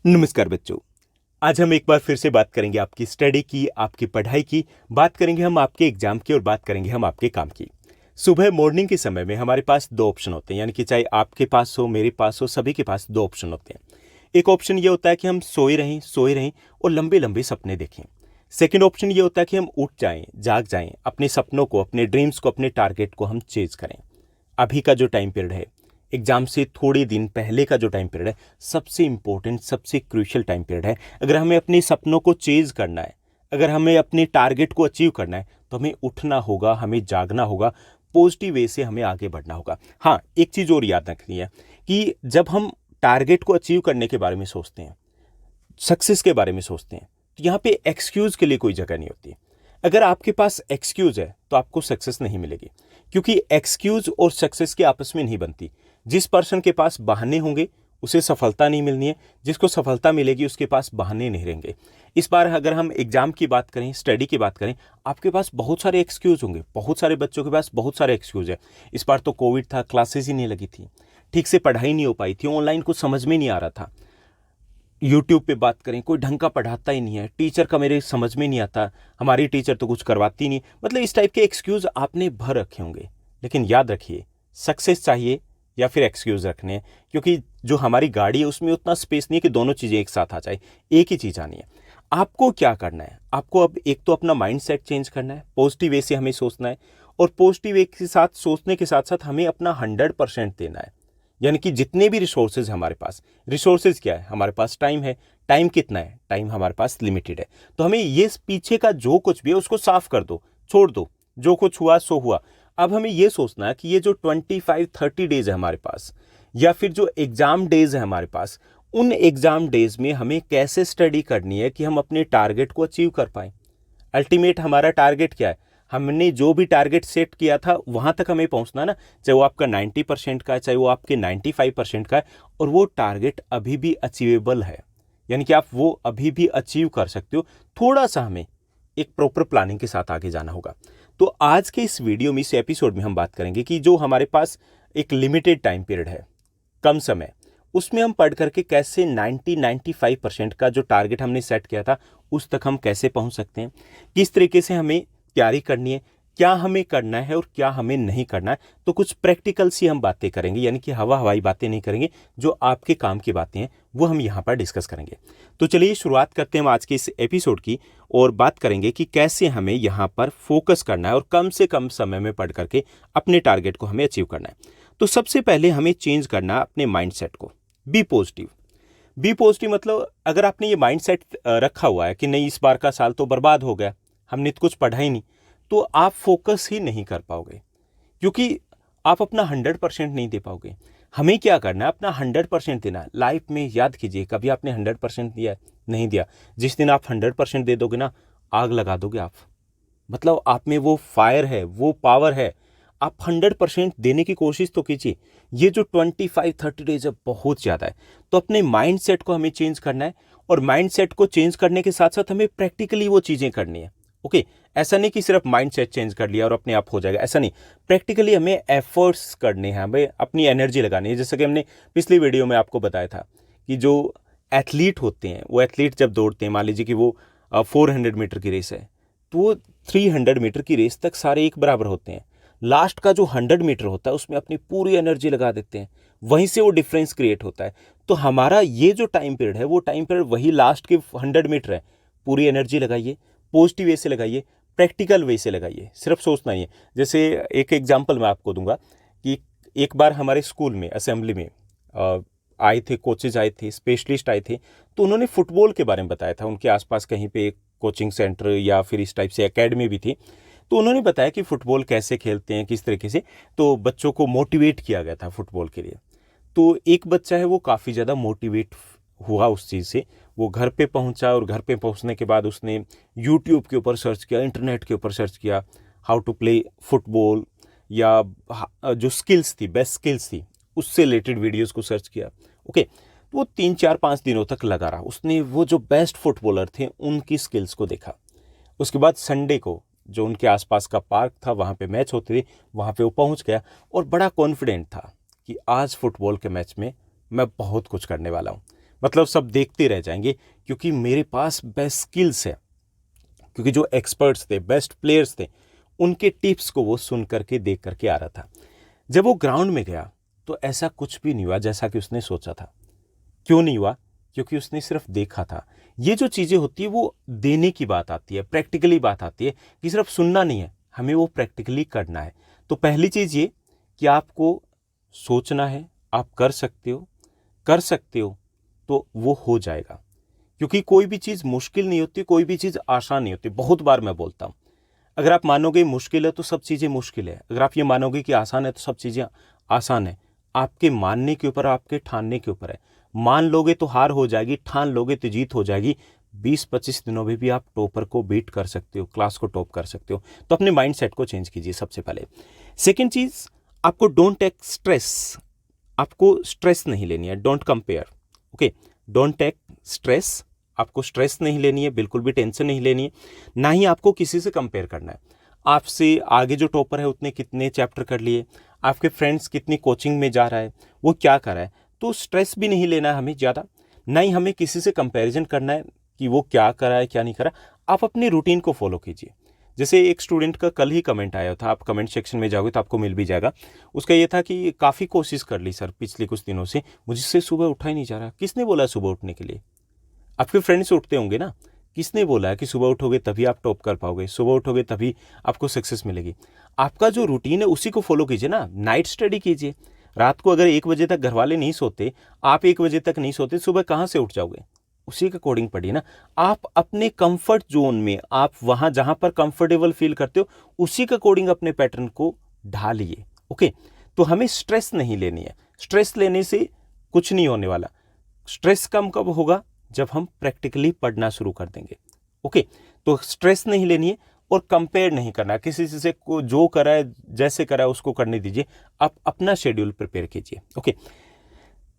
नमस्कार बच्चों। आज हम एक बार फिर से बात करेंगे आपकी स्टडी की, आपकी पढ़ाई की। बात करेंगे हम आपके एग्जाम की और बात करेंगे हम आपके काम की। सुबह मॉर्निंग के समय में हमारे पास दो ऑप्शन होते हैं, यानी कि चाहे आपके पास हो, मेरे पास हो, सभी के पास दो ऑप्शन होते हैं। एक ऑप्शन ये होता है कि हम सोए रहें और लंबे लंबे सपने देखें। सेकेंड ऑप्शन ये होता है कि हम उठ जाएं, जाग जाएं, अपने सपनों को, अपने ड्रीम्स को, अपने टारगेट को हम चेज करें। अभी का जो टाइम पीरियड है, एग्जाम से थोड़े दिन पहले का जो टाइम पीरियड है, सबसे इंपॉर्टेंट, सबसे क्रूशियल टाइम पीरियड है। अगर हमें अपने सपनों को चेज करना है, अगर हमें अपने टारगेट को अचीव करना है, तो हमें उठना होगा, हमें जागना होगा, पॉजिटिव वे से हमें आगे बढ़ना होगा। हाँ, एक चीज़ और याद रखनी है कि जब हम टारगेट को अचीव करने के बारे में सोचते हैं, सक्सेस के बारे में सोचते हैं, तो यहाँ पे एक्सक्यूज़ के लिए कोई जगह नहीं होती। अगर आपके पास एक्सक्यूज़ है तो आपको सक्सेस नहीं मिलेगी, क्योंकि एक्सक्यूज़ और सक्सेस की आपस में नहीं बनती। जिस पर्सन के पास बहाने होंगे उसे सफलता नहीं मिलनी है, जिसको सफलता मिलेगी उसके पास बहाने नहीं रहेंगे। इस बार अगर हम एग्जाम की बात करें, स्टडी की बात करें, आपके पास बहुत सारे एक्सक्यूज़ होंगे। बहुत सारे बच्चों के पास बहुत सारे एक्सक्यूज़ है। इस बार तो कोविड था, क्लासेस ही नहीं लगी थी, ठीक से पढ़ाई नहीं हो पाई थी, ऑनलाइन कुछ समझ में नहीं आ रहा था। यूट्यूब पे बात करें, कोई ढंग का पढ़ाता ही नहीं है, टीचर का मेरे समझ में नहीं आता, हमारी टीचर तो कुछ करवाती नहीं। मतलब इस टाइप के एक्सक्यूज़ आपने भर रखे होंगे। लेकिन याद रखिए, सक्सेस चाहिए या फिर एक्सक्यूज़ रखने हैं, क्योंकि जो हमारी गाड़ी है उसमें उतना स्पेस नहीं है कि दोनों चीज़ें एक साथ आ जाए। एक ही चीज़ आनी है। आपको क्या करना है? आपको अब एक तो अपना माइंड सेट चेंज करना है, पॉजिटिव वे से हमें सोचना है, और पॉजिटिव वे के साथ सोचने के साथ साथ हमें अपना 100% देना है। यानी कि जितने भी रिसोर्सेज हमारे पास, रिसोर्सेज क्या है? हमारे पास टाइम है। टाइम कितना है? टाइम हमारे पास लिमिटेड है। तो हमें ये पीछे का जो कुछ भी है उसको साफ कर दो, छोड़ दो। जो कुछ हुआ सो हुआ। अब हमें ये सोचना है कि ये जो 25-30 डेज है हमारे पास, या फिर जो एग्जाम डेज है हमारे पास, उन एग्जाम डेज में हमें कैसे स्टडी करनी है कि हम अपने टारगेट को अचीव कर पाए। अल्टीमेट हमारा टारगेट क्या है? हमने जो भी टारगेट सेट किया था वहां तक हमें पहुंचना ना। चाहे वो आपका 90% का है, चाहे वो आपके 95% का है, और वो टारगेट अभी भी अचीवेबल है। यानी कि आप वो अभी भी अचीव कर सकते हो। थोड़ा सा हमें एक प्रॉपर प्लानिंग के साथ आगे जाना होगा। तो आज के इस वीडियो में, इस एपिसोड में हम बात करेंगे कि जो हमारे पास एक लिमिटेड टाइम पीरियड है, कम समय, उसमें हम पढ़ करके कैसे 90-95% का जो टारगेट हमने सेट किया था उस तक हम कैसे पहुंच सकते हैं, किस तरीके से हमें तैयारी करनी है, क्या हमें करना है और क्या हमें नहीं करना है। तो कुछ प्रैक्टिकल सी हम बातें करेंगे, यानी कि हवा हवाई बातें नहीं करेंगे। जो आपके काम की बातें हैं वो हम यहाँ पर डिस्कस करेंगे। तो चलिए शुरुआत करते हैं हम आज के इस एपिसोड की, और बात करेंगे कि कैसे हमें यहाँ पर फोकस करना है और कम से कम समय में पढ़ करके अपने टारगेट को हमें अचीव करना है। तो सबसे पहले हमें चेंज करना है अपने माइंड सेट को। Be positive. बी पॉजिटिव मतलब अगर आपने ये माइंड सेट रखा हुआ है कि नहीं, इस बार का साल तो बर्बाद हो गया, हमने तो कुछ पढ़ा ही नहीं, तो आप फोकस ही नहीं कर पाओगे, क्योंकि आप अपना 100% नहीं दे पाओगे। हमें क्या करना है? अपना 100% देना है। लाइफ में याद कीजिए, कभी आपने 100% दिया है? नहीं दिया। जिस दिन आप 100% दे दोगे ना, आग लगा दोगे आप। मतलब आप में वो फायर है, वो पावर है। आप 100% देने की कोशिश तो कीजिए। ये जो 25-30 डेज है बहुत ज़्यादा है। तो अपने माइंड सेट को हमें चेंज करना है, और माइंड सेट को चेंज करने के साथ साथ हमें प्रैक्टिकली वो चीज़ें करनी है। ओके, ऐसा नहीं कि सिर्फ माइंड सेट चेंज कर लिया और अपने आप हो जाएगा, ऐसा नहीं। प्रैक्टिकली हमें एफर्ट्स करने हैं, हमें अपनी एनर्जी लगानी है। जैसे कि हमने पिछली वीडियो में आपको बताया था कि जो एथलीट होते हैं, वो एथलीट जब दौड़ते हैं, मान लीजिए कि वो 400 मीटर की रेस है, तो वो 300 मीटर की रेस तक सारे एक बराबर होते हैं। लास्ट का जो 100 मीटर होता है उसमें अपनी पूरी एनर्जी लगा देते हैं, वहीं से वो डिफरेंस क्रिएट होता है। तो हमारा ये जो टाइम पीरियड है, वो टाइम पीरियड वही लास्ट के 100 मीटर है। पूरी एनर्जी लगाइए, पॉजिटिव वे से लगाइए, प्रैक्टिकल वे से लगाइए, सिर्फ सोचना ही है। जैसे एक एग्जांपल मैं आपको दूंगा कि एक बार हमारे स्कूल में असेंबली में आए थे, कोचेज आए थे, स्पेशलिस्ट आए थे, तो उन्होंने फुटबॉल के बारे में बताया था। उनके आसपास कहीं पे एक कोचिंग सेंटर या फिर इस टाइप से एकेडमी भी थी, तो उन्होंने बताया कि फुटबॉल कैसे खेलते हैं, किस तरीके से। तो बच्चों को मोटिवेट किया गया था फुटबॉल के लिए। तो एक बच्चा है वो काफ़ी ज़्यादा मोटिवेट हुआ उस चीज़ से। वो घर पे पहुंचा, और घर पे पहुंचने के बाद उसने यूट्यूब के ऊपर सर्च किया, इंटरनेट के ऊपर सर्च किया, हाउ टू प्ले फुटबॉल, या जो स्किल्स थी, बेस्ट स्किल्स थी, उससे रिलेटेड वीडियोस को सर्च किया। ओके, तो वो 3-4-5 दिनों तक लगा रहा। उसने वो जो बेस्ट फुटबॉलर थे उनकी स्किल्स को देखा। उसके बाद संडे को जो उनके आसपास का पार्क था, वहाँ पे मैच होते थे, वहाँ पे वो पहुँच गया, और बड़ा कॉन्फिडेंट था कि आज फुटबॉल के मैच में मैं बहुत कुछ करने वाला हूँ। मतलब सब देखते रह जाएंगे, क्योंकि मेरे पास बेस्ट स्किल्स है, क्योंकि जो एक्सपर्ट्स थे, बेस्ट प्लेयर्स थे, उनके टिप्स को वो सुन करके देख करके आ रहा था। जब वो ग्राउंड में गया तो ऐसा कुछ भी नहीं हुआ जैसा कि उसने सोचा था। क्यों नहीं हुआ? क्योंकि उसने सिर्फ देखा था। ये जो चीज़ें होती है वो देने की बात आती है, प्रैक्टिकली बात आती है, कि सिर्फ सुनना नहीं है, हमें वो प्रैक्टिकली करना है। तो पहली चीज़ ये कि आपको सोचना है, आप कर सकते हो तो वो हो जाएगा। क्योंकि कोई भी चीज़ मुश्किल नहीं होती, कोई भी चीज़ आसान नहीं होती। बहुत बार मैं बोलता हूँ, अगर आप मानोगे मुश्किल है तो सब चीज़ें मुश्किल है, अगर आप ये मानोगे कि आसान है तो सब चीज़ें आसान है। आपके मानने के ऊपर, आपके ठानने के ऊपर है। मान लोगे तो हार हो जाएगी, ठान लोगे तो जीत हो जाएगी। 20-25 दिनों में भी आप टॉपर को बीट कर सकते हो, क्लास को टॉप कर सकते हो। तो अपने माइंड सेट को चेंज कीजिए सबसे पहले। सेकेंड चीज़, आपको डोंट टेक स्ट्रेस। आपको स्ट्रेस नहीं लेनी है, don't compare. Okay, don't take stress. आपको स्ट्रेस नहीं लेनी है, बिल्कुल भी टेंशन नहीं लेनी है, ना ही आपको किसी से कंपेयर करना है। आपसे आगे जो टॉपर है उसने कितने चैप्टर कर लिए, आपके फ्रेंड्स कितनी कोचिंग में जा रहा है, वो क्या कर रहा है, तो स्ट्रेस भी नहीं लेना है हमें ज़्यादा, ना ही हमें किसी से कंपैरिजन करना है कि वो क्या कर रहा है क्या नहीं कर रहा। आप अपनी रूटीन को फॉलो कीजिए। जैसे एक स्टूडेंट का कल ही कमेंट आया था, आप कमेंट सेक्शन में जाओगे तो आपको मिल भी जाएगा। उसका ये था कि काफ़ी कोशिश कर ली सर पिछले कुछ दिनों से, मुझसे सुबह उठा ही नहीं जा रहा। किसने बोला सुबह उठने के लिए? आपके फ्रेंड्स उठते होंगे ना। किसने बोला है कि सुबह उठोगे तभी आप टॉप कर पाओगे, सुबह उठोगे तभी आपको सक्सेस मिलेगी? आपका जो रूटीन है उसी को फॉलो कीजिए ना। नाइट स्टडी कीजिए। रात को अगर 1 बजे तक घर वाले नहीं सोते, आप 1 बजे तक नहीं सोते, सुबह कहाँ से उठ जाओगे? उसी के अकॉर्डिंग पढ़िए ना। आप अपने कंफर्ट जोन में, आप वहाँ जहाँ पर कंफर्टेबल फील करते हो, उसी के अकॉर्डिंग अपने पैटर्न को ढालिए। ओके, तो हमें स्ट्रेस नहीं लेनी है। स्ट्रेस लेने से कुछ नहीं होने वाला। स्ट्रेस कम कब होगा? जब हम प्रैक्टिकली पढ़ना शुरू कर देंगे। ओके, तो स्ट्रेस नहीं लेनी है और कंपेयर नहीं करना किसी से। को जो करा है, जैसे करा है उसको करने दीजिए। आप अपना शेड्यूल प्रिपेयर कीजिए। ओके,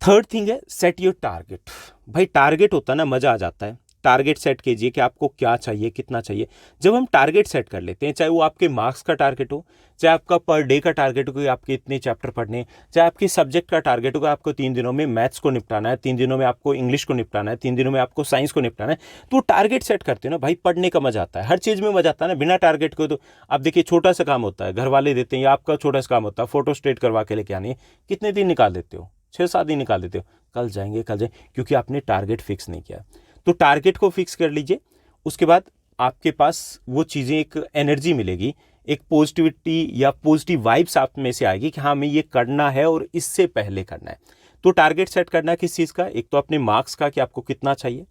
थर्ड थिंग है सेट योर टारगेट। भाई टारगेट होता है ना, मजा आ जाता है। टारगेट सेट कीजिए कि आपको क्या चाहिए, कितना चाहिए। जब हम टारगेट सेट कर लेते हैं, चाहे वो आपके मार्क्स का टारगेट हो, चाहे आपका पर डे का टारगेट हो कि आपके इतने चैप्टर पढ़ने, चाहे आपके सब्जेक्ट का टारगेट होगा आपको 3 दिनों में मैथ्स को निपटाना है, 3 दिनों में आपको इंग्लिश को निपटाना है, 3 दिनों में आपको साइंस को निपटाना है, तो टारगेट सेट करते हो ना भाई, पढ़ने का मजा आता है। हर चीज़ में मजा आता है ना। बिना टारगेट को तो आप देखिए, छोटा सा काम होता है, घर वाले देते हैं, या आपका छोटा सा काम होता है, फोटो स्टेट करवा के लेके आनी है, कितने दिन निकाल देते हो? 6-7 दिन निकाल देते हो। कल जाएंगे, क्योंकि आपने टारगेट फिक्स नहीं किया। तो टारगेट को फिक्स कर लीजिए। उसके बाद आपके पास वो चीज़ें, एक एनर्जी मिलेगी, एक पॉजिटिविटी या पॉजिटिव वाइब्स आप में से आएगी कि हाँ हमें ये करना है और इससे पहले करना है। तो टारगेट सेट करना किस चीज़ का? एक तो अपने मार्क्स का कि आपको कितना चाहिए।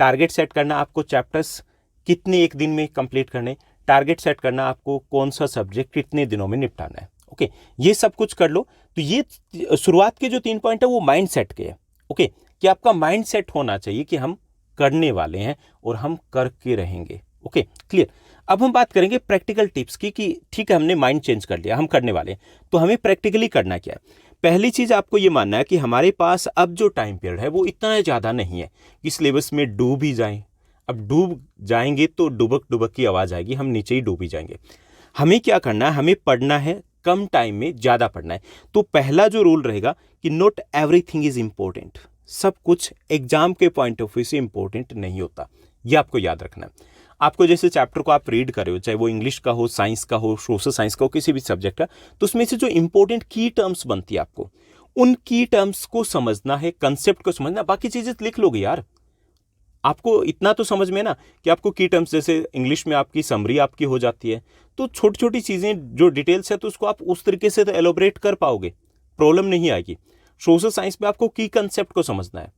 टारगेट सेट करना आपको चैप्टर्स कितने एक दिन में कंप्लीट करने। टारगेट सेट करना आपको कौन सा सब्जेक्ट कितने दिनों में निपटाना है। ओके, ये सब कुछ कर लो। तो ये शुरुआत के जो 3 पॉइंट है वो माइंड सेट के है। ओके, कि आपका माइंड सेट होना चाहिए कि हम करने वाले हैं और हम करके रहेंगे। Okay, clear. अब हम बात करेंगे प्रैक्टिकल टिप्स की, कि ठीक है हमने माइंड चेंज कर लिया, हम करने वाले हैं, तो हमें प्रैक्टिकली करना क्या है? पहली चीज आपको ये मानना है कि हमारे पास अब जो टाइम पीरियड है वो इतना ज्यादा नहीं है कि सिलेबस में डूब ही जाएं। अब डूब जाएंगे तो डुबक डुबक की आवाज आएगी, हम नीचे ही डूब ही जाएंगे। हमें क्या करना है? हमें पढ़ना है, कम टाइम में ज्यादा पढ़ना है। तो पहला जो रूल रहेगा कि नॉट एवरीथिंग इज इंपॉर्टेंट। सब कुछ एग्जाम के पॉइंट ऑफ व्यू से इंपॉर्टेंट नहीं होता, यह आपको याद रखना है। आपको जैसे चैप्टर को आप रीड कर रहे हो, चाहे वो इंग्लिश का हो, साइंस का हो, सोशल साइंस का हो, किसी भी सब्जेक्ट का, तो उसमें से जो इंपॉर्टेंट की टर्म्स बनती है आपको उन की टर्म्स को समझना है, कंसेप्ट को समझना। बाकी चीजें लिख लोगे यार, आपको इतना तो समझ में ना कि आपको की टर्म्स, जैसे इंग्लिश में आपकी समरी आपकी हो जाती है, तो छोटी छोटी चीजें जो डिटेल्स है तो उसको आप उस तरीके से तो एलोबरेट कर पाओगे, प्रॉब्लम नहीं आएगी। सोशल साइंस में आपको की कंसेप्ट को समझना है,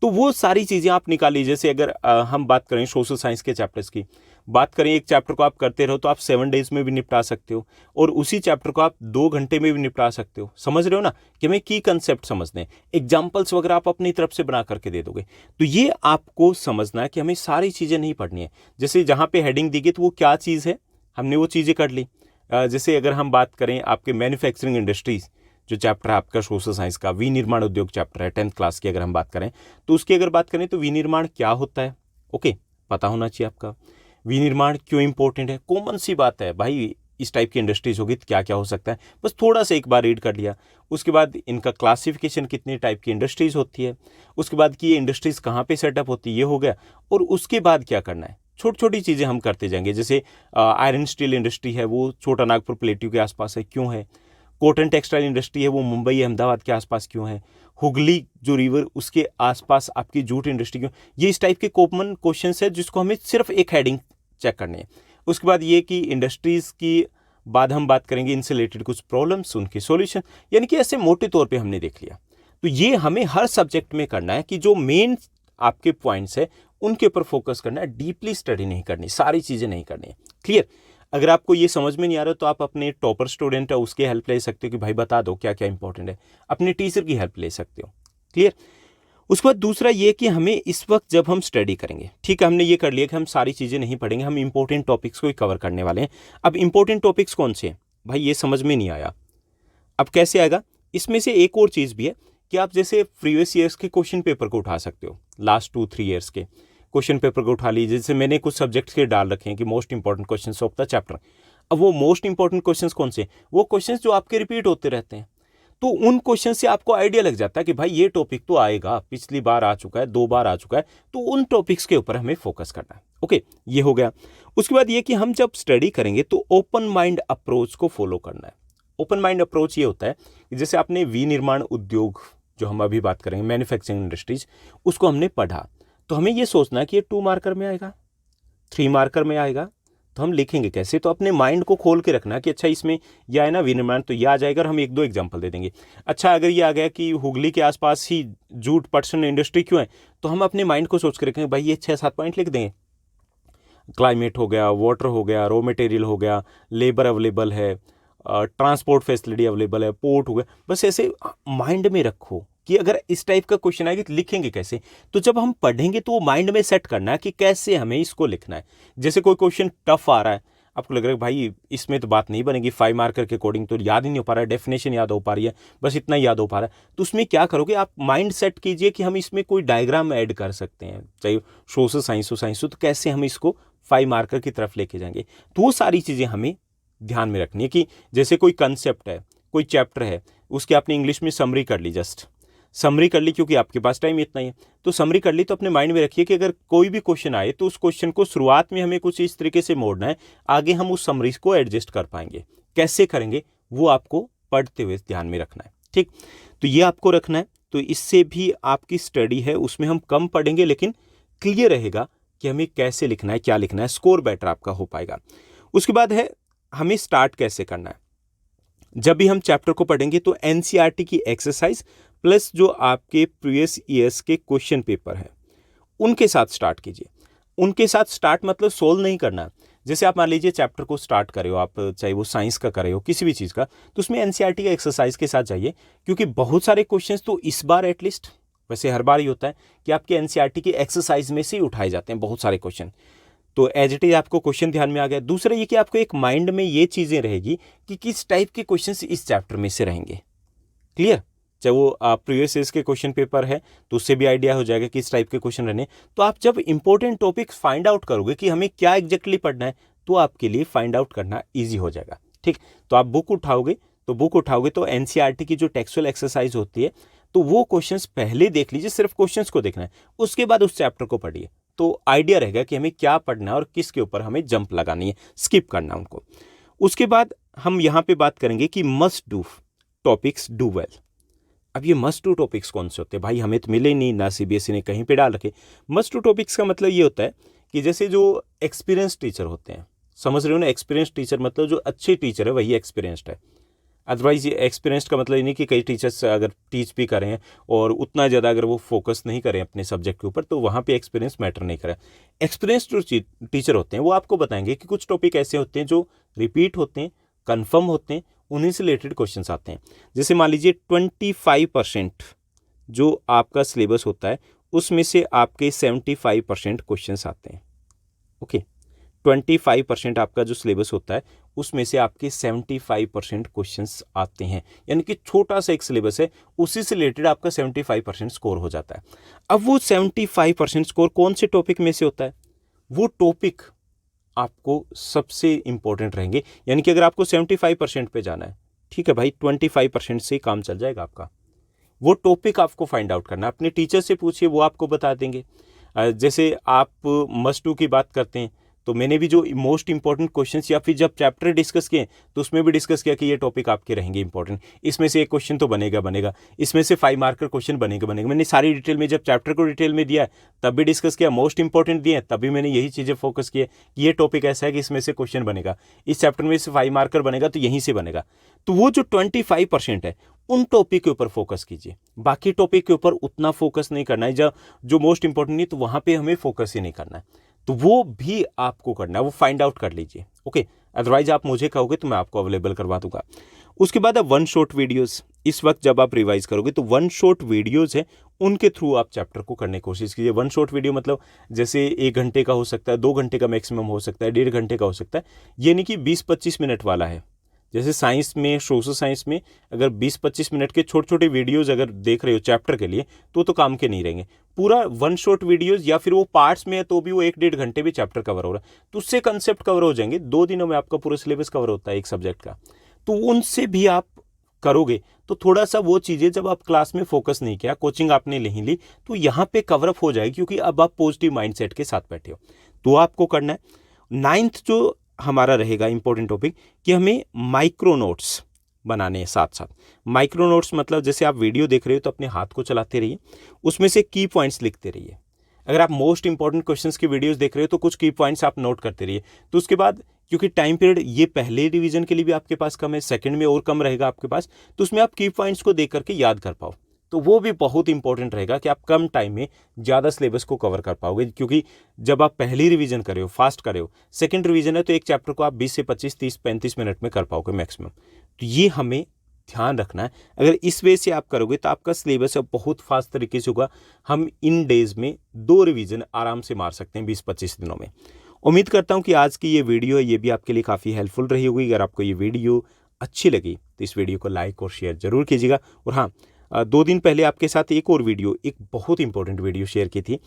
तो वो सारी चीज़ें आप निकालिए। जैसे अगर हम बात करें सोशल साइंस के चैप्टर्स की, बात करें एक चैप्टर को आप करते रहो तो आप 7 डेज में भी निपटा सकते हो, और उसी चैप्टर को आप 2 घंटे में भी निपटा सकते हो। समझ रहे हो ना कि हमें की कंसेप्ट समझने हैं। एग्जाम्पल्स वगैरह आप अपनी तरफ से बना करके दे दोगे। तो ये आपको समझना है कि हमें सारी चीज़ें नहीं पढ़नी है। जैसे जहाँ पे हेडिंग दी गई तो वो क्या चीज़ है, हमने वो चीज़ें कर ली। जैसे अगर हम बात करें आपके मैन्युफैक्चरिंग इंडस्ट्रीज, जो चैप्टर है आपका सोशल साइंस का, विनिर्माण उद्योग चैप्टर है 10th क्लास की, अगर हम बात करें तो उसकी अगर बात करें तो विनिर्माण क्या होता है, ओके, पता होना चाहिए आपका। विनिर्माण क्यों इंपॉर्टेंट है? कॉमन सी बात है भाई, इस टाइप की इंडस्ट्रीज होगी तो क्या क्या हो सकता है, बस थोड़ा सा एक बार रीड कर लिया। उसके बाद इनका क्लासिफिकेशन, कितनी टाइप की इंडस्ट्रीज होती है, उसके बाद कि ये इंडस्ट्रीज कहाँ पे सेटअप होती है, ये हो गया। और उसके बाद क्या करना है, छोटी छोटी चीज़ें हम करते जाएंगे। जैसे आयरन स्टील इंडस्ट्री है वो छोटा नागपुर प्लेट्यू के आसपास है, क्यों है। कॉटन टेक्सटाइल इंडस्ट्री है वो मुंबई अहमदाबाद के आसपास क्यों है। हुगली जो रिवर उसके आसपास आपकी जूट इंडस्ट्री क्यों। ये इस टाइप के कॉमन क्वेश्चंस है जिसको हमें सिर्फ एक हेडिंग चेक करनी है। उसके बाद ये कि इंडस्ट्रीज़ की बाद हम बात करेंगे इनसे रिलेटेड कुछ प्रॉब्लम्स, उनके सॉल्यूशन, यानी कि ऐसे मोटे तौर पे हमने देख लिया। तो ये हमें हर सब्जेक्ट में करना है कि जो मेन आपके पॉइंट्स है उनके ऊपर फोकस करना है, डीपली स्टडी नहीं करनी, सारी चीज़ें नहीं करनी है। क्लियर। अगर आपको ये समझ में नहीं आ रहा तो आप अपने टॉपर स्टूडेंट है उसके हेल्प ले सकते हो कि भाई बता दो क्या क्या इंपॉर्टेंट है, अपने टीचर की हेल्प ले सकते हो। क्लियर। उसके बाद दूसरा ये कि हमें इस वक्त जब हम स्टडी करेंगे, ठीक है, हमने ये कर लिया कि हम सारी चीज़ें नहीं पढ़ेंगे, हम इंपॉर्टेंट टॉपिक्स को ही कवर करने वाले हैं। अब इंपॉर्टेंट टॉपिक्स कौन से हैं भाई, ये समझ में नहीं आया, अब कैसे आएगा। इसमें से एक और चीज़ भी है कि आप जैसे प्रीवियस ईयर्स के क्वेश्चन पेपर को उठा सकते हो, लास्ट 2-3 ईयर्स के क्वेश्चन पेपर को उठा लीजिए। जैसे मैंने कुछ सब्जेक्ट्स के डाल रखे हैं कि most important questions of the chapter. अब वो मोस्ट इंपॉर्टेंट क्वेश्चंस कौन से, वो क्वेश्चंस जो आपके रिपीट होते रहते हैं, तो उन क्वेश्चन से आपको आइडिया लग जाता है कि भाई ये टॉपिक तो आएगा, पिछली बार आ चुका है, 2 बार आ चुका है, तो उन टॉपिक्स के ऊपर हमें फोकस करना है। ओके, ये हो गया। उसके बाद ये कि हम जब स्टडी करेंगे तो ओपन माइंड अप्रोच को फॉलो करना है। ओपन माइंड अप्रोच ये होता है कि जैसे आपने विनिर्माण उद्योग, जो हम अभी बात करेंगे मैन्युफैक्चरिंग इंडस्ट्रीज, उसको हमने पढ़ा, तो हमें ये सोचना है कि ये 2 मार्कर में आएगा, 3 मार्कर में आएगा, तो हम लिखेंगे कैसे। तो अपने माइंड को खोल के रखना कि अच्छा इसमें यह है ना विनिर्माण, तो यह आ जाएगा और हम 1-2 एग्जाम्पल दे देंगे। अच्छा अगर ये आ गया कि हुगली के आसपास ही जूट पटसन इंडस्ट्री क्यों है, तो हम अपने माइंड को सोच के रखेंगे भाई ये 6-7 पॉइंट लिख देंगे। क्लाइमेट हो गया, वाटर हो गया, रॉ मटेरियल हो गया, लेबर अवेलेबल है, ट्रांसपोर्ट फैसिलिटी अवेलेबल है, पोर्ट हो गया, बस ऐसे माइंड में रखो कि अगर इस टाइप का क्वेश्चन आएगा तो लिखेंगे कैसे। तो जब हम पढ़ेंगे तो वो माइंड में सेट करना है कि कैसे हमें इसको लिखना है। जैसे कोई क्वेश्चन टफ आ रहा है, आपको लग रहा है भाई इसमें तो बात नहीं बनेगी, 5 मार्कर के अकॉर्डिंग तो याद ही नहीं हो पा रहा है, डेफिनेशन याद हो पा रही है, बस इतना याद हो पा रहा है, तो उसमें क्या करोगे आप माइंड सेट कीजिए कि हम इसमें कोई डायग्राम ऐड कर सकते हैं, चाहे सोशल साइंस हो, साइंस हो, तो कैसे हम इसको 5 मार्कर की तरफ लेके जाएंगे। तो वो सारी चीज़ें हमें ध्यान में रखनी है कि जैसे कोई कंसेप्ट है, कोई चैप्टर है, उसकी आपने इंग्लिश में समरी कर ली, जस्ट समरी कर ली क्योंकि आपके पास टाइम इतना ही है, तो समरी कर ली। तो अपने माइंड में रखिए कि अगर कोई भी क्वेश्चन आए तो उस क्वेश्चन को शुरुआत में हमें कुछ इस तरीके से मोड़ना है, आगे हम उस समरी को एडजस्ट कर पाएंगे। कैसे करेंगे वो आपको पढ़ते हुए ध्यान में रखना है। ठीक, तो ये आपको रखना है। तो इससे भी आपकी स्टडी है उसमें हम कम पढ़ेंगे लेकिन क्लियर रहेगा कि हमें कैसे लिखना है, क्या लिखना है, स्कोर बेटर आपका हो पाएगा। उसके बाद है हमें स्टार्ट कैसे करना है। जब भी हम चैप्टर को पढ़ेंगे तो एनसीईआरटी की एक्सरसाइज प्लस जो आपके प्रीवियस ईयर्स के क्वेश्चन पेपर है उनके साथ स्टार्ट कीजिए। उनके साथ स्टार्ट मतलब सोल्व नहीं करना। जैसे आप मान लीजिए चैप्टर को स्टार्ट कर रहे हो आप, चाहे वो साइंस का कर रहे हो किसी भी चीज़ का, तो उसमें एनसीईआरटी का एक्सरसाइज के साथ जाइए, क्योंकि बहुत सारे क्वेश्चंस तो इस बार एटलीस्ट, वैसे हर बार ही होता है कि आपके एनसीईआरटी की एक्सरसाइज में से ही उठाए जाते हैं बहुत सारे क्वेश्चन। तो एज इट इज आपको क्वेश्चन ध्यान में आ गया। दूसरा ये कि आपको एक माइंड में ये चीज़ें रहेगी कि किस टाइप के क्वेश्चन इस चैप्टर में से रहेंगे। क्लियर, चाहे वो प्रीवियस ईयर्स के क्वेश्चन पेपर है तो उससे भी आइडिया हो जाएगा किस टाइप के क्वेश्चन रहने। तो आप जब इंपॉर्टेंट टॉपिक्स फाइंड आउट करोगे कि हमें क्या एग्जैक्टली पढ़ना है, तो आपके लिए फाइंड आउट करना ईजी हो जाएगा। ठीक, तो आप बुक उठाओगे तो एनसीईआरटी की जो टेक्सुअल एक्सरसाइज होती है तो वो क्वेश्चंस पहले देख लीजिए, सिर्फ क्वेश्चंस को देखना है, उसके बाद उस चैप्टर को पढ़िए, तो आइडिया रहेगा कि हमें क्या पढ़ना है और किसके ऊपर हमें जंप लगानी है, स्किप करना उनको। उसके बाद हम यहाँ पे बात करेंगे कि must do topics do well. अब ये मस्ट डू टॉपिक्स कौन से होते हैं भाई, हमें तो मिले नहीं, ना सीबीएसई ने कहीं पे डाल रखे। मस्ट डू टॉपिक्स का मतलब ये होता है कि जैसे जो एक्सपीरियंस टीचर होते हैं, समझ रहे हो ना, एक्सपीरियंस टीचर मतलब जो अच्छे टीचर है वही एक्सपीरियंस्ड है। अदरवाइज ये एक्सपीरियंस्ड का मतलब ये नहीं कि कई टीचर्स अगर टीच भी करें हैं और उतना ज़्यादा अगर वो फोकस नहीं करें अपने सब्जेक्ट के ऊपर, तो वहाँ पे एक्सपीरियंस मैटर नहीं करे। एक्सपीरियंस्ड जो टीचर होते हैं वो आपको बताएंगे कि कुछ टॉपिक ऐसे होते हैं जो रिपीट होते हैं, कन्फर्म होते हैं, उन्हीं से रिलेटेड क्वेश्चंस आते हैं। जैसे मान लीजिए 25% जो आपका सिलेबस होता है उसमें से आपके 75% क्वेश्चंस आते हैं। ओके, 25% आपका जो सिलेबस होता है उसमें से आपके 75% क्वेश्चंस आते हैं, यानी कि छोटा सा एक सिलेबस है, उसी से रिलेटेड आपका 75% स्कोर हो जाता है। अब वो 75% स्कोर कौन से टॉपिक में से होता है, वो टॉपिक आपको सबसे इंपॉर्टेंट रहेंगे। यानी कि अगर आपको 75% पे जाना है, ठीक है भाई, 25% से काम चल जाएगा आपका। वो टॉपिक आपको फाइंड आउट करना है, अपने टीचर से पूछिए, वो आपको बता देंगे। जैसे आप मस्ट डू की बात करते हैं, तो मैंने भी जो मोस्ट इंपॉर्टेंट क्वेश्चंस या फिर जब चैप्टर डिस्कस किए तो उसमें भी डिस्कस किया कि ये टॉपिक आपके रहेंगे इंपॉर्टेंट, इसमें से एक क्वेश्चन तो बनेगा, इसमें से 5 मार्कर क्वेश्चन बनेगा। मैंने सारी डिटेल में, जब चैप्टर को डिटेल में दिया तब भी डिस्कस किया, मोस्ट इंपॉर्टेंट दिए तब भी मैंने यही चीज़ें फोकस किए कि ये टॉपिक ऐसा है कि इसमें से क्वेश्चन बनेगा, इस चैप्टर में से 5 मार्कर बनेगा तो यहीं से बनेगा। तो वो जो 25% है उन टॉपिक के ऊपर फोकस कीजिए, बाकी टॉपिक के ऊपर उतना फोकस नहीं करना है। जो मोस्ट इंपॉर्टेंट नहीं तो वहाँ पे हमें फोकस ही नहीं करना है, तो वो भी आपको करना है, वो फाइंड आउट कर लीजिए। ओके, अदरवाइज आप मुझे कहोगे तो मैं आपको अवेलेबल करवा दूंगा। उसके बाद अब वन शॉट वीडियोस, इस वक्त जब आप रिवाइज करोगे तो वन शॉट वीडियोस है, उनके थ्रू आप चैप्टर को करने की कोशिश कीजिए। वन शॉट वीडियो मतलब जैसे 1 घंटे का हो सकता है, 2 घंटे का मैक्सिमम हो सकता है, 1.5 घंटे का हो सकता है, ये नहीं कि 20-25 मिनट वाला है। जैसे साइंस में, सोशल साइंस में अगर 20-25 मिनट के छोटे छोटे वीडियोज़ अगर देख रहे हो चैप्टर के लिए तो काम के नहीं रहेंगे। पूरा वन शॉट वीडियोज़ या फिर वो पार्ट्स में है तो भी वो 1-1.5 घंटे में चैप्टर कवर हो रहा है, तो उससे कंसेप्ट कवर हो जाएंगे। 2 दिनों में आपका पूरा सिलेबस कवर होता है एक सब्जेक्ट का, तो उनसे भी आप करोगे तो थोड़ा सा वो चीज़ें जब आप क्लास में फोकस नहीं किया, कोचिंग आपने नहीं ली, तो यहाँ पे कवरअप हो जाएगी, क्योंकि अब आप पॉजिटिव माइंडसेट के साथ बैठे हो। तो आपको करना है। 9th जो हमारा रहेगा इंपॉर्टेंट टॉपिक कि हमें माइक्रो नोट्स बनाने हैं साथ साथ। माइक्रो नोट्स मतलब जैसे आप वीडियो देख रहे हो तो अपने हाथ को चलाते रहिए, उसमें से की पॉइंट्स लिखते रहिए। अगर आप मोस्ट इंपॉर्टेंट क्वेश्चंस की वीडियोस देख रहे हो तो कुछ की पॉइंट्स आप नोट करते रहिए। तो उसके बाद क्योंकि टाइम पीरियड ये पहले रिवीजन के लिए भी आपके पास कम है, सेकंड में और कम रहेगा आपके पास, तो उसमें आप की पॉइंट्स को देख करके याद कर पाओ, तो वो भी बहुत इंपॉर्टेंट रहेगा कि आप कम टाइम में ज़्यादा सिलेबस को कवर कर पाओगे। क्योंकि जब आप पहली रिवीजन कर रहे हो, फास्ट कर रहे हो, सेकंड रिवीजन है तो एक चैप्टर को आप 20 से 25, 30, 35 मिनट में कर पाओगे मैक्सिमम। तो ये हमें ध्यान रखना है। अगर इस वे से आप करोगे तो आपका सिलेबस अब बहुत फास्ट तरीके से होगा। हम इन डेज में 2 रिवीजन आराम से मार सकते हैं 20-25 दिनों में। उम्मीद करता हूँ कि आज की ये वीडियो है ये भी आपके लिए काफ़ी हेल्पफुल रही होगी। अगर आपको ये वीडियो अच्छी लगी तो इस वीडियो को लाइक और शेयर जरूर कीजिएगा। और हाँ, 2 दिन पहले आपके साथ एक और वीडियो, एक बहुत इंपॉर्टेंट वीडियो शेयर की थी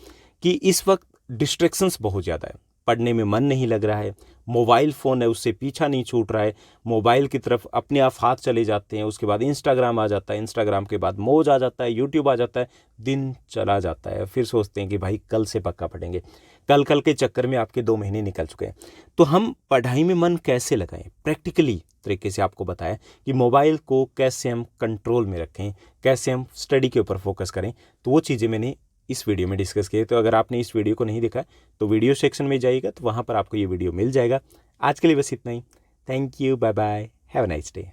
कि इस वक्त डिस्ट्रैक्शंस बहुत ज़्यादा है, पढ़ने में मन नहीं लग रहा है, मोबाइल फ़ोन है उससे पीछा नहीं छूट रहा है, मोबाइल की तरफ अपने आप हाथ चले जाते हैं, उसके बाद इंस्टाग्राम आ जाता है, इंस्टाग्राम के बाद मौज आ जाता है, यूट्यूब आ जाता है, दिन चला जाता है, फिर सोचते हैं कि भाई कल से पक्का पढ़ेंगे। कल के चक्कर में आपके 2 महीने निकल चुके हैं। तो हम पढ़ाई में मन कैसे लगाएं, प्रैक्टिकली तरीके से आपको बताया कि मोबाइल को कैसे हम कंट्रोल में रखें, कैसे हम स्टडी के ऊपर फोकस करें, तो वो चीज़ें मैंने इस वीडियो में डिस्कस किए। तो अगर आपने इस वीडियो को नहीं देखा तो वीडियो सेक्शन में जाइएगा, तो वहाँ पर आपको ये वीडियो मिल जाएगा। आज के लिए बस इतना ही। Thank you, bye bye, have a nice day.